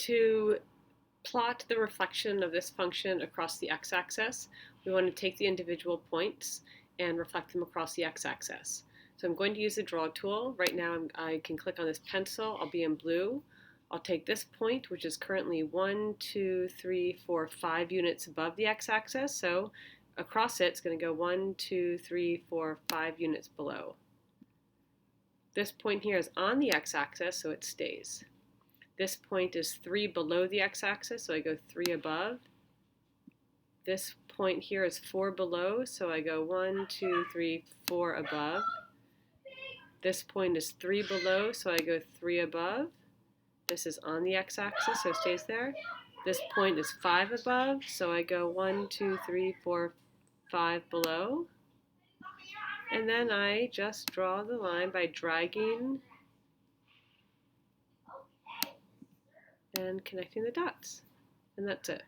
To plot the reflection of this function across the x-axis, we want to take the individual points and reflect them across the x-axis. So I'm going to use the draw tool. Right now I can click on this pencil. I'll be in blue. I'll take this point, which is currently 1, 2, 3, 4, 5 units above the x-axis. So across it, it's going to go 1, 2, 3, 4, 5 units below. This point here is on the x-axis, so it stays. This point is 3 below the x-axis, so I go 3 above. This point here is 4 below, so I go 1, 2, 3, 4 above. This point is 3 below, so I go 3 above. This is on the x-axis, so it stays there. This point is 5 above, so I go 1, 2, 3, 4, 5 below. And then I just draw the line by dragging and connecting the dots. And that's it.